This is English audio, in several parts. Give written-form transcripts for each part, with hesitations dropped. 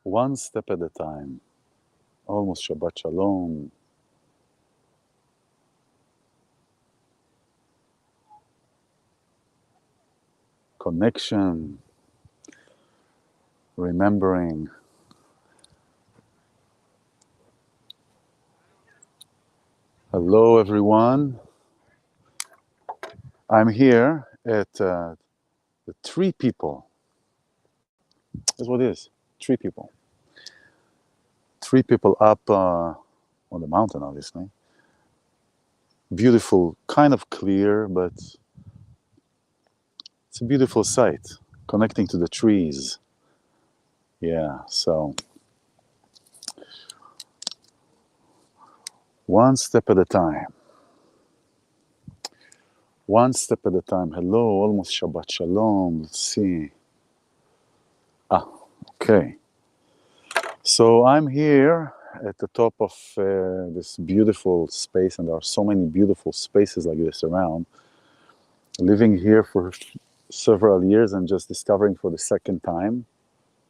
one step at a time. Almost Shabbat Shalom. Connection. Remembering. Hello, everyone. I'm here at the Three People. That's what it is. Three people. Three people up on the mountain, obviously. Beautiful, kind of clear, but it's a beautiful sight, connecting to the trees. Yeah, so one step at a time. One step at a time. Hello, almost Shabbat Shalom. Let's see. Okay. So I'm here at the top of this beautiful space, and there are so many beautiful spaces like this around. Living here for several years and just discovering for the second time.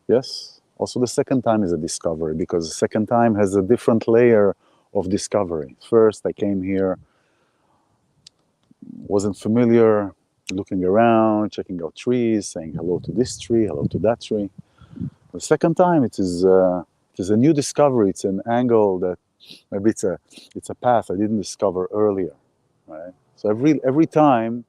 Yes, also the second time is a discovery, because the second time has a different layer of discovery. First, I came here, wasn't familiar, looking around, checking out trees, saying hello to this tree, hello to that tree. The second time, it is a new discovery. It's an angle that maybe it's a path I didn't discover earlier, right? So every time,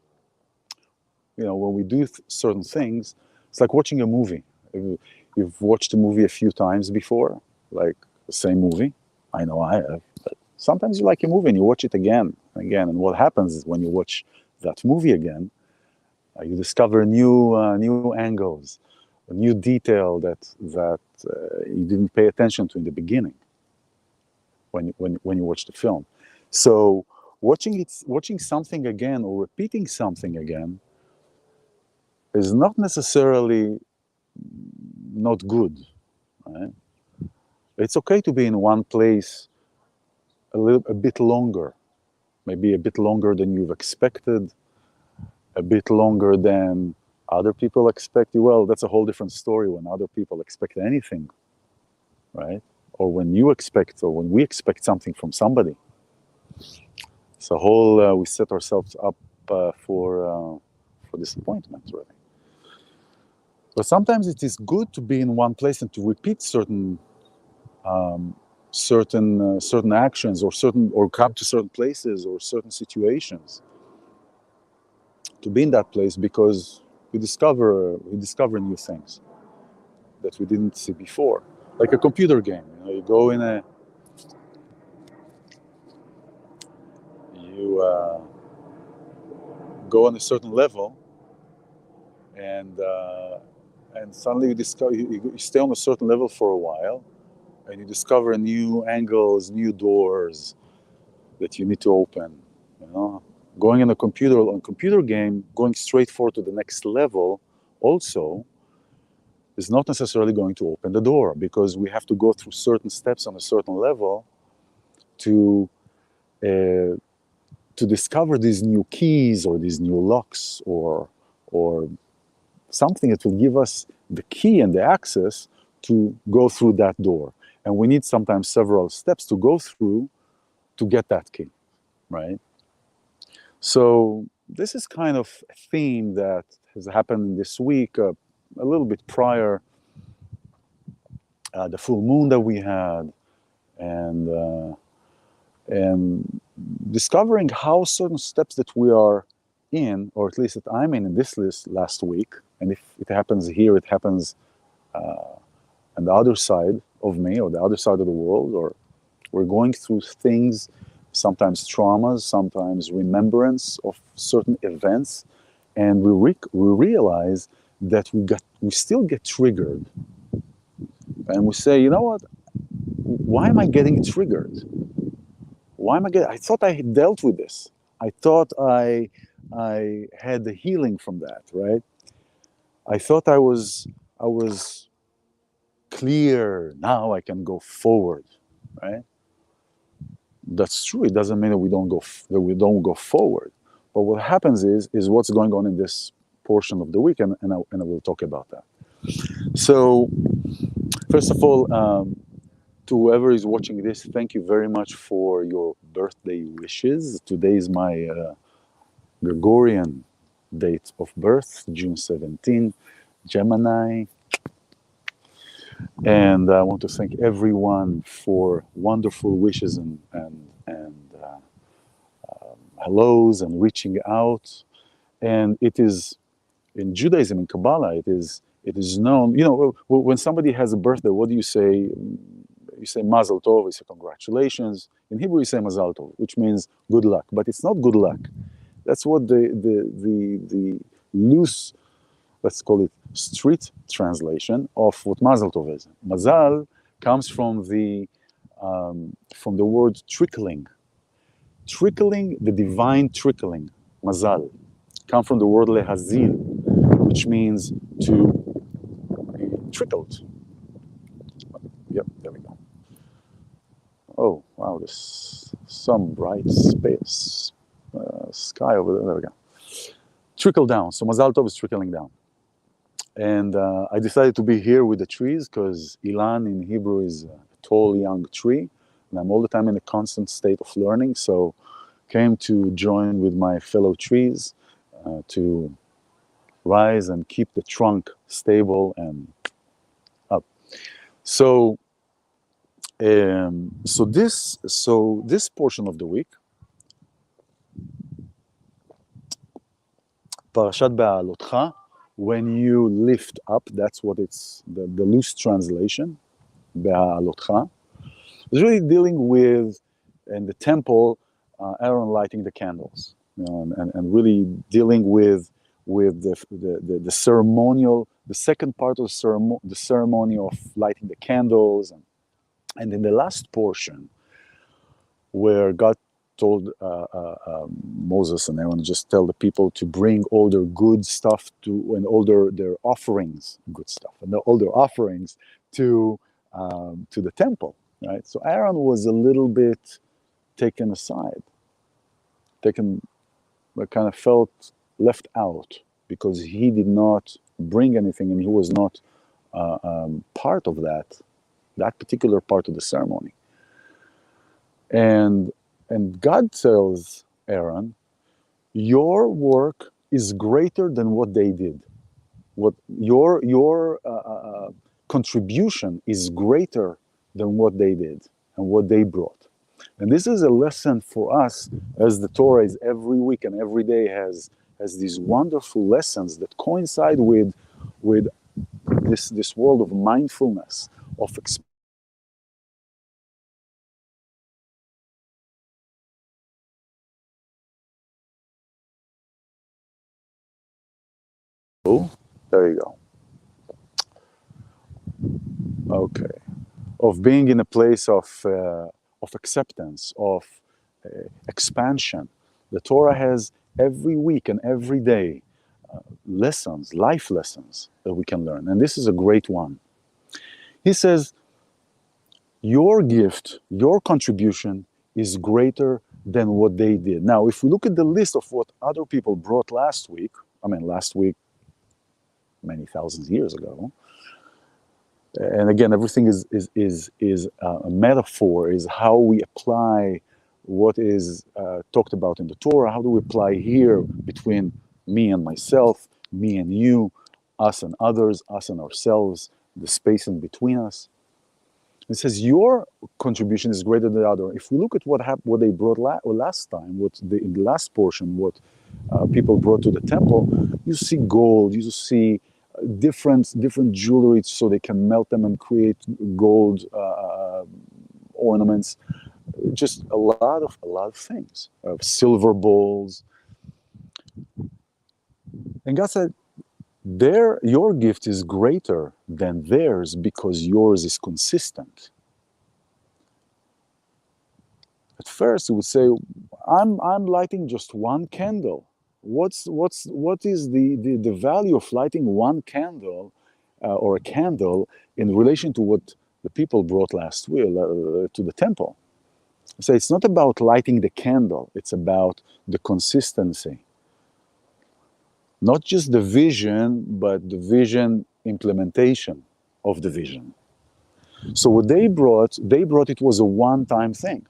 when we do certain things, it's like watching a movie. You've watched a movie a few times before, like the same movie. I know I have. But sometimes you like a movie and you watch it again and again. And what happens is when you watch that movie again, you discover new angles, a new detail that you didn't pay attention to in the beginning when you watch the film. So watching something again or repeating something again is not necessarily not good, right? It's okay to be in one place a bit longer, maybe a bit longer than you've expected, a bit longer than other people expect you. Well, that's a whole different story when other people expect anything, right? Or when we expect something from somebody. It's a whole, we set ourselves up for disappointment, really. But sometimes it is good to be in one place and to repeat certain actions or come to certain places or certain situations. To be in that place because we discover new things that we didn't see before. Like a computer game, you go in go on a certain level, and suddenly you stay on a certain level for a while, and you discover new angles, new doors that you need to open. Going in a computer game, going straight forward to the next level, also is not necessarily going to open the door, because we have to go through certain steps on a certain level to discover these new keys or these new locks or something that will give us the key and the access to go through that door. And we need sometimes several steps to go through to get that key, right? So this is kind of a theme that has happened this week, a little bit prior, the full moon that we had, and discovering how certain steps that we are in, or at least that I'm in this list last week, and if it happens here, it happens on the other side of me or the other side of the world, or we're going through things, sometimes traumas, sometimes remembrance of certain events, and we realize that we still get triggered, and we say, you know what? Why am I getting triggered? I thought I had dealt with this. I thought I had the healing from that, right? I thought I was clear. Now I can go forward, right? That's true. It doesn't mean that we don't go forward. But what happens is what's going on in this portion of the week, and I will talk about that. So First of all, to whoever is watching this, thank you very much for your birthday wishes. Today is my Gregorian date of birth, June 17, Gemini. And I want to thank everyone for wonderful wishes and hellos and reaching out. And it is in Judaism, in Kabbalah, it is known. You know, when somebody has a birthday, what do you say? You say Mazel Tov, you say congratulations. In Hebrew, you say Mazal Tov, which means good luck. But it's not good luck. That's what the loose, let's call it street translation of what Mazel Tov is. Mazal comes from the word trickling. Trickling, the divine trickling, Mazal, come from the word lehazil, which means to be trickled. Yep, there we go. Oh, wow, there's some bright space, sky over there. There we go. Trickle down. So Mazal Tov is trickling down. And I decided to be here with the trees because iLan in Hebrew is a tall, young tree. And I'm all the time in a constant state of learning. So came to join with my fellow trees to rise and keep the trunk stable and up. So this portion of the week, Parashat BeHa'alotcha, when you lift up, that's what it's, the loose translation, BeHa'alotcha, is really dealing with, in the temple, Aaron lighting the candles, you know, and really dealing with the ceremonial, the second part of the ceremony of lighting the candles, and in the last portion, where God told Moses and Aaron, just tell the people to bring all their good stuff and all their offerings, good stuff, and all their offerings to the temple, right? So Aaron was a little bit taken aside, kind of felt left out because he did not bring anything and he was not part of that particular part of the ceremony. And God tells Aaron, your work is greater than what they did. What your contribution is greater than what they did and what they brought. And this is a lesson for us, as the Torah is every week and every day has these wonderful lessons that coincide with this world of mindfulness, of experience. There you go. Okay. Of being in a place of acceptance, of expansion. The Torah has every week and every day lessons, life lessons that we can learn. And this is a great one. He says, your gift, your contribution is greater than what they did. Now, if we look at the list of what other people brought last week, many thousands of years ago, and again, everything is a metaphor, is how we apply what is talked about in the Torah. How do we apply here between me and myself, me and you, us and others, us and ourselves, the space in between us? It says your contribution is greater than the other. If we look at what they brought last time, in the last portion, what people brought to the temple, you see gold, you see different jewelry, so they can melt them and create gold ornaments. Just a lot of things, silver bowls. And God said, your gift is greater than theirs because yours is consistent. At first, you would say, I'm lighting just one candle. What is the value of lighting one candle or a candle in relation to what the people brought last week to the temple? So it's not about lighting the candle, it's about the consistency. Not just the vision, but the vision implementation of the vision. So what they brought it was a one-time thing.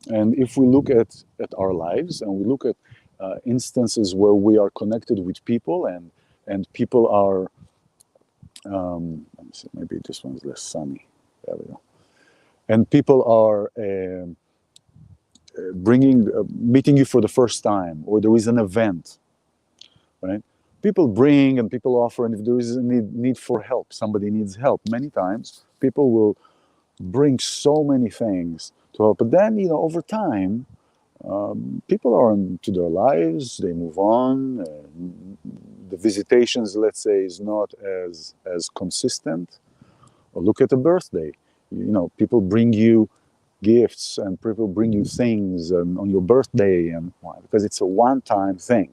And if we look at our lives and we look at instances where we are connected with people and people are, let me see, maybe this one's less sunny. There we go. And people are meeting you for the first time, or there is an event, right? People bring and people offer, and if there is a need for help, somebody needs help. Many times, people will bring so many things to help. But then, over time, people are into their lives, they move on. The visitations, let's say, is not as consistent. Or look at a birthday. People bring you gifts and people bring you things on your birthday, and why? Because it's a one-time thing.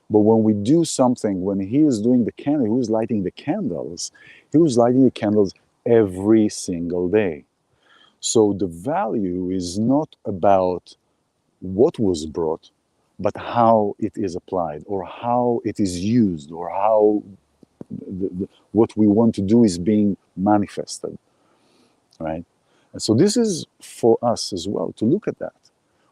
But when we do something, when he is doing the candle, who's lighting the candles, he was lighting the candles every single day. So the value is not about what was brought, but how it is applied, or how it is used, or how what we want to do is being manifested, right? And so this is for us as well, to look at that.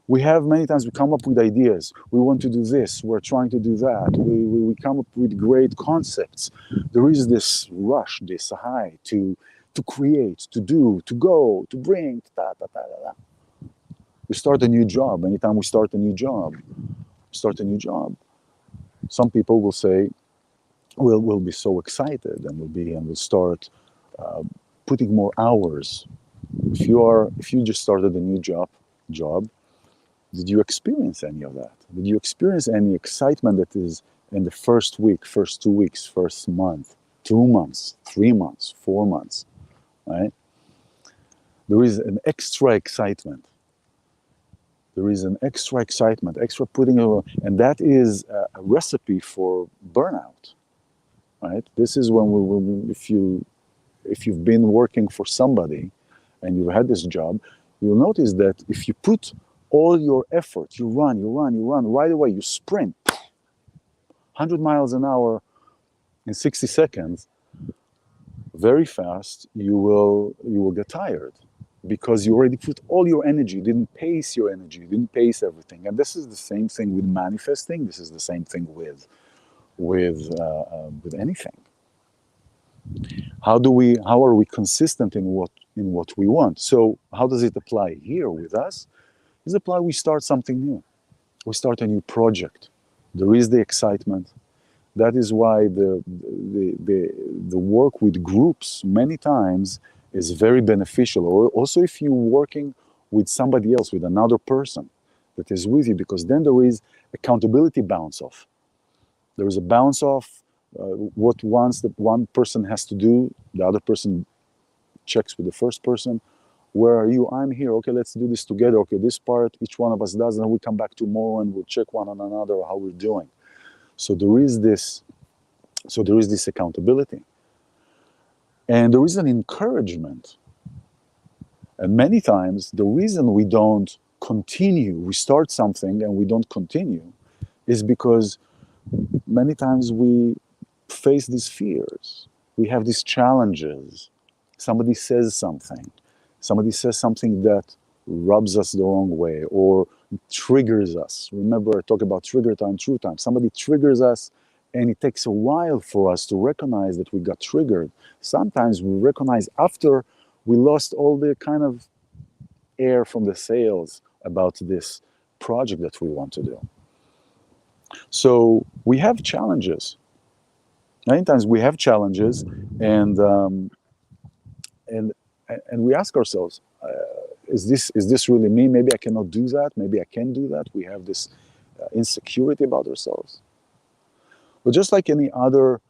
We have many times, we come up with ideas. We want to do this, we're trying to do that. We come up with great concepts. There is this rush, this high to create, to do, to go, to bring, We start a new job. Anytime we start a new job, some people will say, we'll be so excited and we'll start putting more hours. If you just started a new job, did you experience any of that? Did you experience any excitement that is in the first week, first 2 weeks, first month, 2 months, 3 months, 4 months, right? There is an extra excitement. Extra putting over, and that is a recipe for burnout, right? This is when if you've been working for somebody and you've had this job, you'll notice that if you put all your effort, you run right away, you sprint 100 miles an hour in 60 seconds, very fast, you will get tired because you already put all your energy, you didn't pace your energy, you didn't pace everything. And this is the same thing with manifesting. This is the same thing with anything. How are we consistent in what we want? So how does it apply here with us? It apply, we start something new. We start a new project. There is the excitement. That is why the work with groups many times is very beneficial. Or also if you're working with somebody else, with another person that is with you, because then there is accountability bounce off. There is a bounce off. What once that one person has to do, the other person checks with the first person. Where are you? I'm here. Okay, let's do this together. Okay, this part each one of us does, and we come back tomorrow and we'll check one on another how we're doing. So there is this accountability, and there is an encouragement. And many times the reason we don't continue, we start something and we don't continue, is because many times we face these fears. We have these challenges. Somebody says something that rubs us the wrong way or triggers us. Remember, I talk about trigger time, true time. Somebody triggers us, and it takes a while for us to recognize that we got triggered. Sometimes we recognize after we lost all the kind of air from the sails about this project that we want to do. So we have challenges. Many times we have challenges, and we ask ourselves, is this really me? Maybe I cannot do that. Maybe I can do that. We have this insecurity about ourselves. But just like any other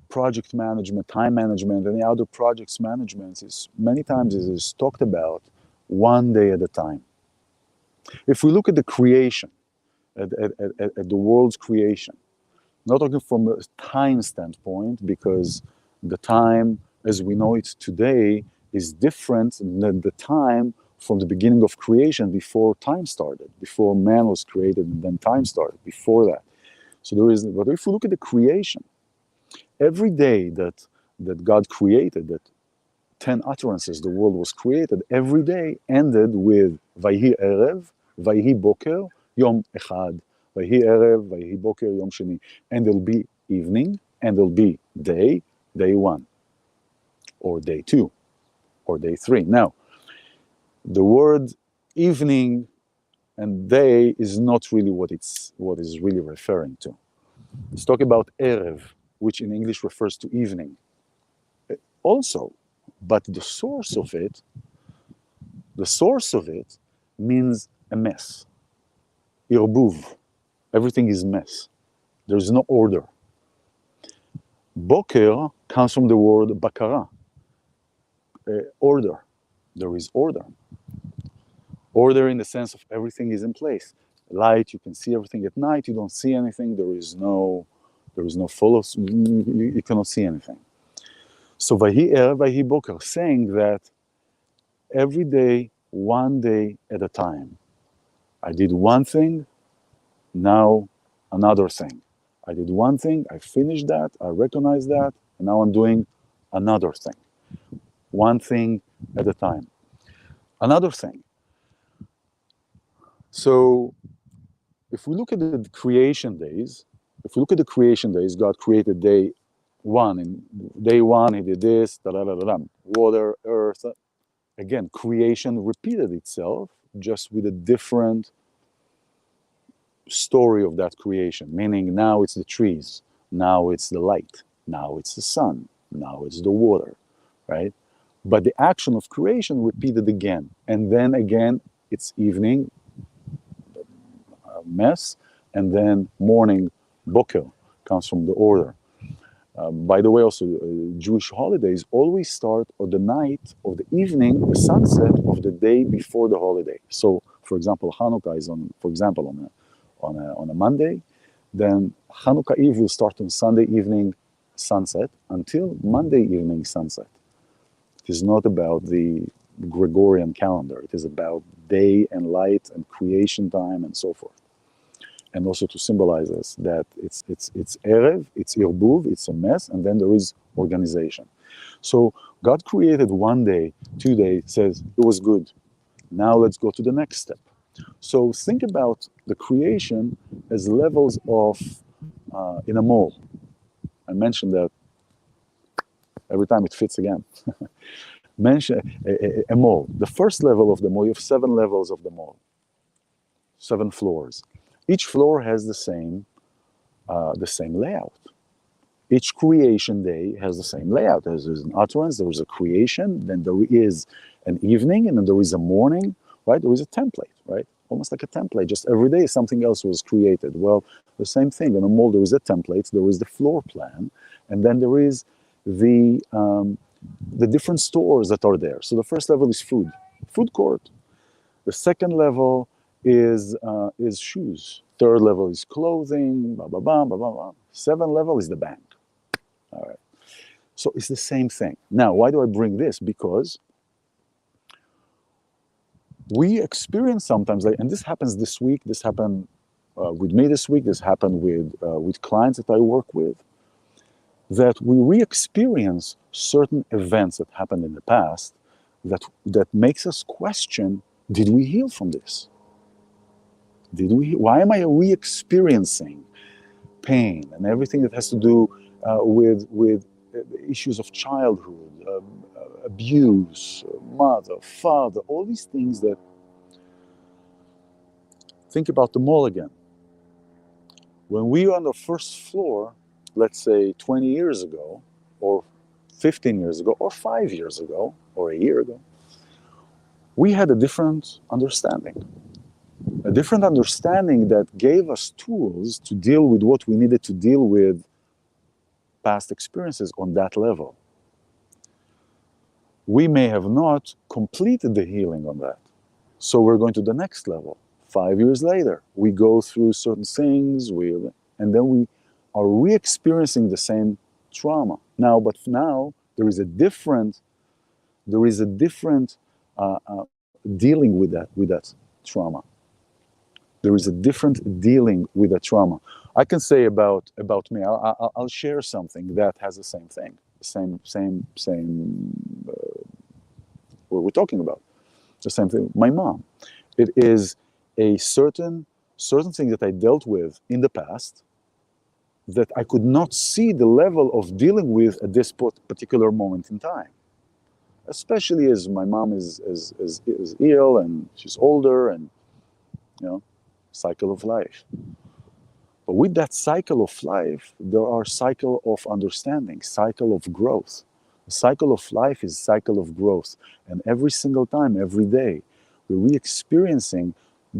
project management, time management, any other projects management, many times it is talked about one day at a time. If we look at the creation, at the world's creation, not talking from a time standpoint, because the time as we know it today is different than the time from the beginning of creation, before time started, before man was created, and then time started, before that. So there is, but if we look at the creation, every day that God created, that 10 utterances the world was created, every day ended with Vayhi Erev, Vayhi Boker, Yom Echad, Vayhi Erev, Vayhi Boker, Yom Sheni. And there'll be evening, and there'll be day 1, or day 2, or day 3. Now, the word evening and day is not really what is really referring to. Let's talk about Erev, which in English refers to evening. Also, but the source of it means a mess. Irbuv. Everything is mess. There's no order. Boker comes from the word bakara, order. There is order. Order in the sense of everything is in place. Light, you can see everything. At night, you don't see anything. There is no follow. You cannot see anything. So Vayhi Erev, Vayhi Boker, saying that every day, one day at a time. I did one thing, now another thing. I did one thing, I finished that, I recognize that, and now I'm doing another thing. One thing at a time. Another thing. So if we look at the creation days, God created day 1. In day 1, he did this, water, earth. Again, creation repeated itself, just with a different story of that creation. Meaning now it's the trees, now it's the light, now it's the sun, now it's the water, right? But the action of creation repeated again. And then again, it's evening, mess, and then morning, boker, comes from the order. By the way, also, Jewish holidays always start on the night of the evening, the sunset of the day before the holiday. So, for example, Hanukkah is on a Monday. Then Hanukkah Eve will start on Sunday evening sunset until Monday evening sunset. It is not about the Gregorian calendar. It is about day and light and creation time and so forth. And also to symbolize us that it's Erev, it's Irbuv, it's a mess, and then there is organization. So God created one day, 2 days, says it was good. Now let's go to the next step. So think about the creation as levels of, in a mall. I mentioned that every time it fits again. Mention a mall. The first level of the mall, you have 7 levels of the mall, 7 floors. Each floor has the same layout. Each creation day has the same layout. There's an utterance, there is a creation, then there is an evening, and then there is a morning, right? There is a template, right? Almost like a template. Just every day something else was created. Well, the same thing. In a mall, there is a template, there is the floor plan, and then there is the different stores that are there. So the first level is food court. The second level is shoes. Third level is clothing, blah, blah, blah, blah, blah, blah. 7th level is the bank. All right. So it's the same thing. Now, why do I bring this? Because we experience sometimes, and this happens this week, this happened with me this week, this happened with clients that I work with, that we re-experience certain events that happened in the past that makes us question, did we heal from this? Why am I re-experiencing pain and everything that has to do with issues of childhood, abuse, mother, father, all these things that... Think about the mall again. When we were on the first floor, let's say 20 years ago, or 15 years ago, or 5 years ago, or a year ago, we had a different understanding. A different understanding that gave us tools to deal with what we needed to deal with past experiences on that level. We may have not completed the healing on that. So we're going to the next level. 5 years later, we go through certain things, and then we are re-experiencing the same trauma. But now there is a different dealing with that trauma. There is a different dealing with that trauma. I can say about me. I'll share something that has the same thing, same what we're talking about. The same thing. My mom. It is a certain thing that I dealt with in the past that I could not see the level of dealing with at this particular moment in time. Especially as my mom is ill and she's older, and cycle of life. But with that cycle of life, there are cycle of understanding, cycle of growth. The cycle of life is cycle of growth, and every single time, every day, we're re-experiencing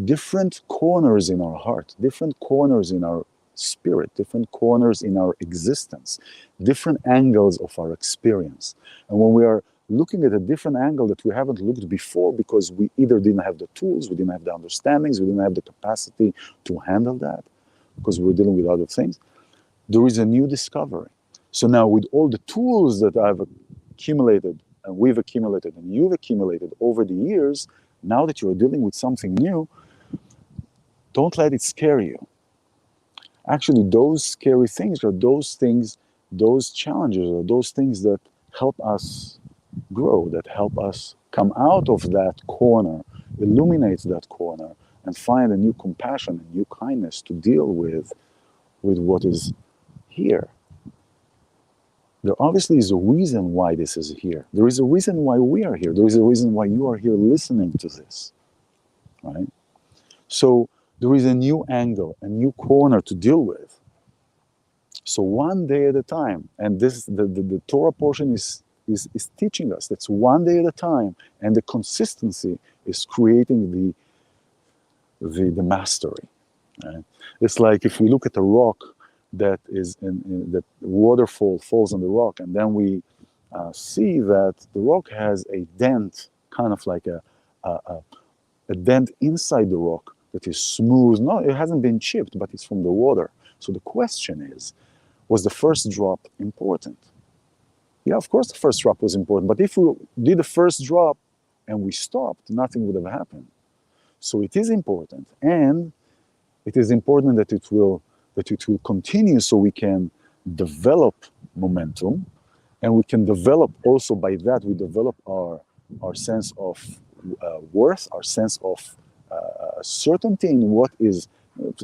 different corners in our heart, different corners in our spirit, different corners in our existence, different angles of our experience. And when we are looking at a different angle that we haven't looked before because we either didn't have the tools, we didn't have the understandings, we didn't have the capacity to handle that because we're dealing with other things, there is a new discovery. So now with all the tools that I've accumulated and we've accumulated and you've accumulated over the years, now that you're dealing with something new, don't let it scare you. Actually, those scary things are those things, those challenges are those things that help us grow, that help us come out of that corner, illuminate that corner, and find a new compassion, a new kindness to deal with what is here. There obviously is a reason why this is here. There is a reason why we are here. There is a reason why you are here listening to this, right? So there is a new angle, a new corner to deal with. So one day at a time, and this the Torah portion is teaching us that's one day at a time, and the consistency is creating the mastery. Right? It's like if we look at a rock that is that waterfall falls on the rock, and then we see that the rock has a dent, kind of like a dent inside the rock that is smooth. No, it hasn't been chipped, but it's from the water. So the question is, was the first drop important? Yeah, of course the first drop was important, but if we did the first drop and we stopped, nothing would have happened. So it is important, and it is important that it will continue, so we can develop momentum, and we can develop also by that we develop our sense of worth, our sense of certainty in what is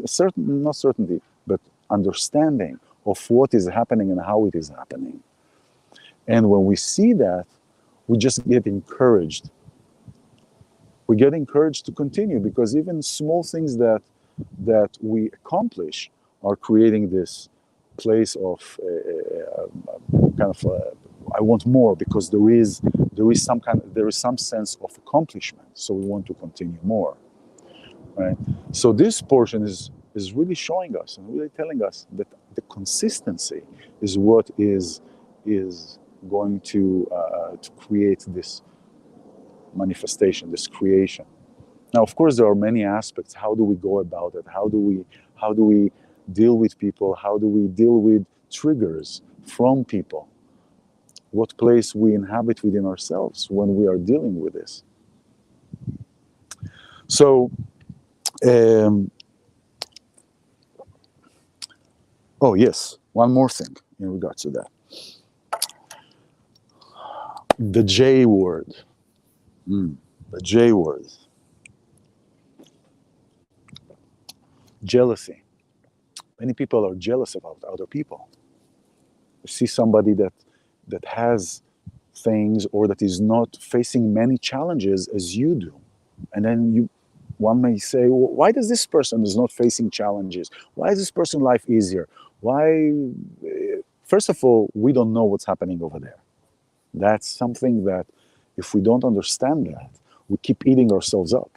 certain, not certainty, but understanding of what is happening and how it is happening. And when we see that, we just get encouraged. We get encouraged to continue, because even small things that we accomplish are creating this place of kind of I want more, because there is some sense of accomplishment, so we want to continue more, right? So this portion is really showing us and really telling us that the consistency is what is going to create this manifestation, this creation. Now, of course, there are many aspects. How do we go about it? How do we deal with people? How do we deal with triggers from people? What place we inhabit within ourselves when we are dealing with this? So, oh yes, one more thing in regards to that. The J word. The J word. Jealousy. Many people are jealous about other people. You see somebody that has things, or that is not facing many challenges as you do, and then one may say, well, why does this person is not facing challenges? Why is this person's life easier? Why? First of all, we don't know what's happening over there. That's something that, if we don't understand that, we keep eating ourselves up.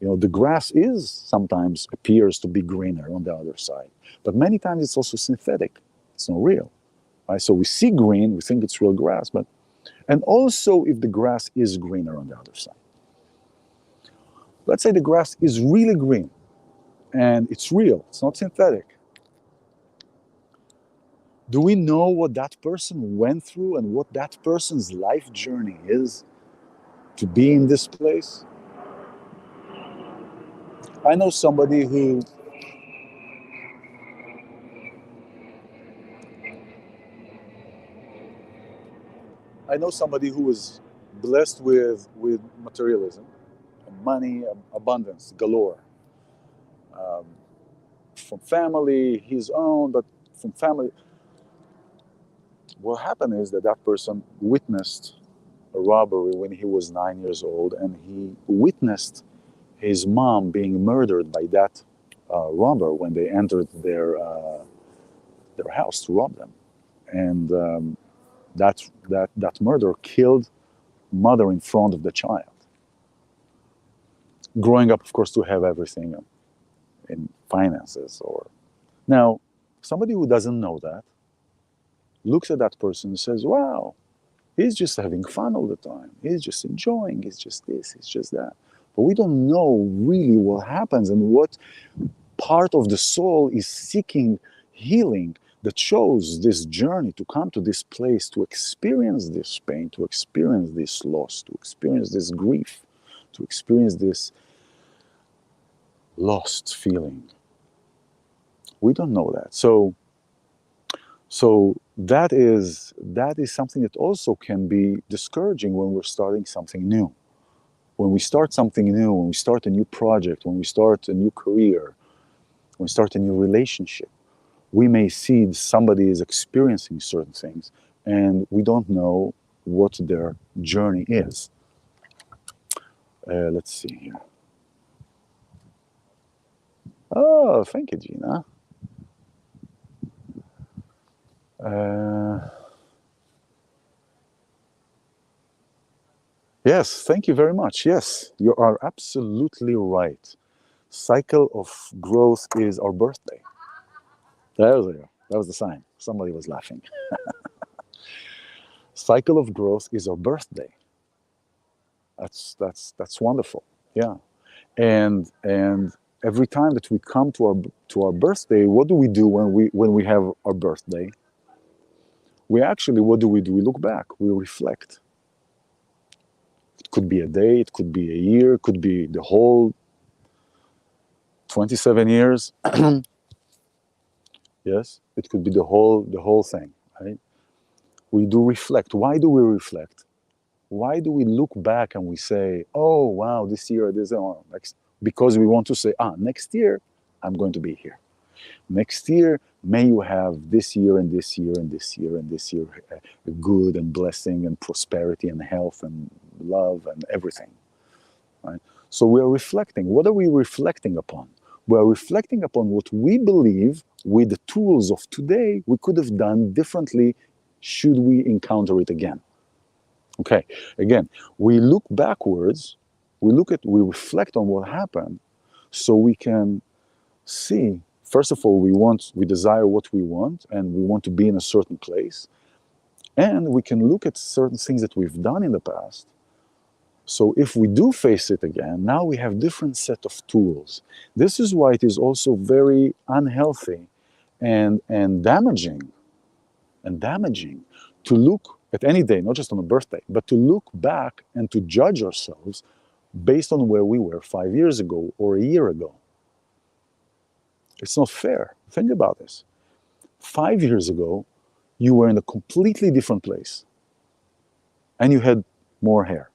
The grass sometimes appears to be greener on the other side, but many times it's also synthetic. It's not real, right? So we see green, we think it's real grass, and also if the grass is greener on the other side. Let's say the grass is really green and it's real, it's not synthetic. Do we know what that person went through and what that person's life journey is to be in this place? I know somebody who was blessed with materialism, money, abundance, galore, um, from family, his own, but from family. What happened is that that person witnessed a robbery when he was 9 years old, and he witnessed his mom being murdered by that robber when they entered their house to rob them, and that murder killed mother in front of the child. Growing up, of course, to have everything in finances, or now somebody who doesn't know that looks at that person and says, "Wow, he's just having fun all the time. He's just enjoying. He's just this. He's just that." But we don't know really what happens and what part of the soul is seeking healing that shows this journey to come to this place, to experience this pain, to experience this loss, to experience this grief, to experience this lost feeling. We don't know that. So that is something that also can be discouraging when we're starting something new. When we start something new, when we start a new project, when we start a new career, when we start a new relationship, we may see somebody is experiencing certain things and we don't know what their journey is. Let's see here. Oh, thank you, Gina. Yes, thank you very much. Yes, you are absolutely right. Cycle of growth is our birthday. That was the sign. Somebody was laughing. Cycle of growth is our birthday. That's wonderful. Yeah, and every time that we come to our birthday, what do we do when we have our birthday? We actually, what do? We look back. We reflect. It could be a day. It could be a year. It could be the whole 27 years. Yes, it could be the whole thing, right? We do reflect. Why do we reflect? Why do we look back and we say, "Oh, wow, this year, next," because we want to say, next year, I'm going to be here. Next year, may you have this year and this year and this year and this year good and blessing and prosperity and health and love and everything, right? So we are reflecting. What are we reflecting upon? We are reflecting upon what we believe with the tools of today we could have done differently should we encounter it again. Okay, again, we look backwards, we reflect on what happened so we can see, first of all, we desire what we want and we want to be in a certain place. And we can look at certain things that we've done in the past. So if we do face it again, now we have different set of tools. This is why it is also very unhealthy and damaging to look at any day, not just on a birthday, but to look back and to judge ourselves based on where we were 5 years ago or a year ago. It's not fair. Think about this. 5 years ago, you were in a completely different place and you had more hair.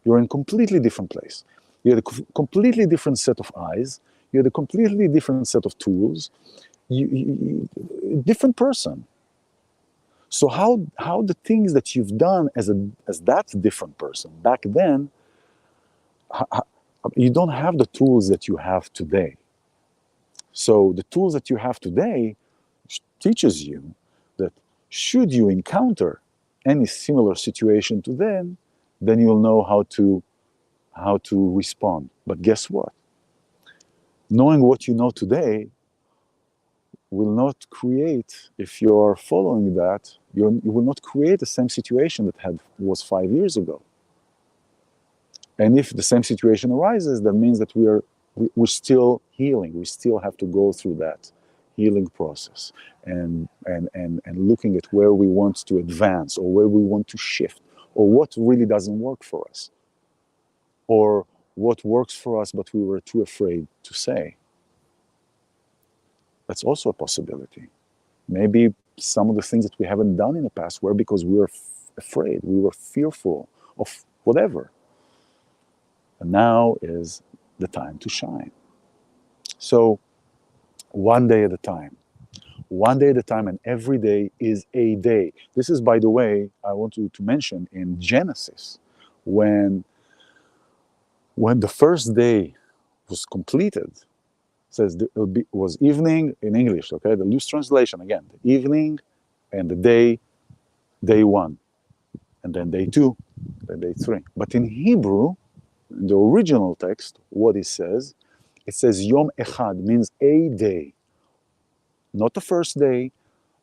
You were in a completely different place. You had a completely different set of eyes. You had a completely different set of tools. Different person. So how the things that you've done as that different person back then, you don't have the tools that you have today. So the tools that you have today teaches you that should you encounter any similar situation to then you'll know how to respond. But guess what? Knowing what you know today will not create, if you're following that, you will not create the same situation that was 5 years ago. And if the same situation arises, that means that we're still healing. We still have to go through that healing process and looking at where we want to advance or where we want to shift or what really doesn't work for us or what works for us but we were too afraid to say. That's also a possibility. Maybe some of the things that we haven't done in the past were because we were afraid, we were fearful, of whatever. And now is the time to shine. So, one day at a time. One day at a time, and every day is a day. This is, by the way, I want to mention in Genesis, when the first day was completed, says it was evening in English, okay? The loose translation, again, the evening and the day one, and then day two, then day three. But in Hebrew, in the original text, what it says Yom Echad, means a day. Not the first day,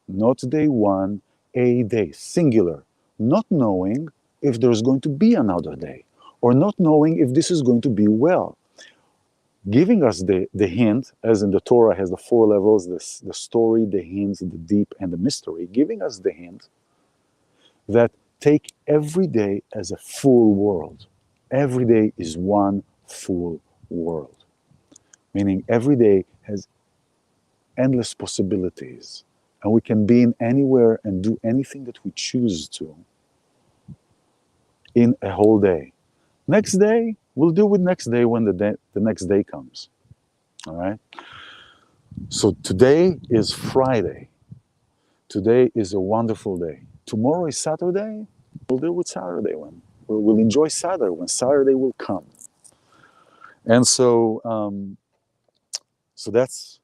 not day one, a day, singular. Not knowing if there's going to be another day, or not knowing if this is going to be well. Giving us the hint, as in the Torah has the 4 levels, the story, the hints, the deep, and the mystery, giving us the hint that take every day as a full world. Every day is one full world. Meaning every day has endless possibilities, and we can be in anywhere and do anything that we choose to in a whole day. Next day, we'll deal with next day when the next day comes. All right? So today is Friday. Today is a wonderful day. Tomorrow is Saturday. We'll deal with Saturday when we'll enjoy Saturday when Saturday will come. And so, so that's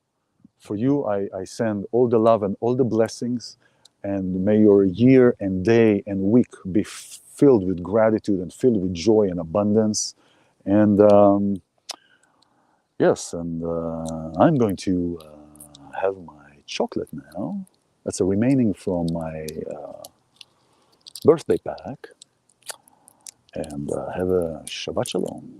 for you. I send all the love and all the blessings, and may your year and day and week be filled with gratitude and filled with joy and abundance. And yes, and I'm going to have my chocolate now. That's a remaining from my birthday pack. And have a Shabbat Shalom.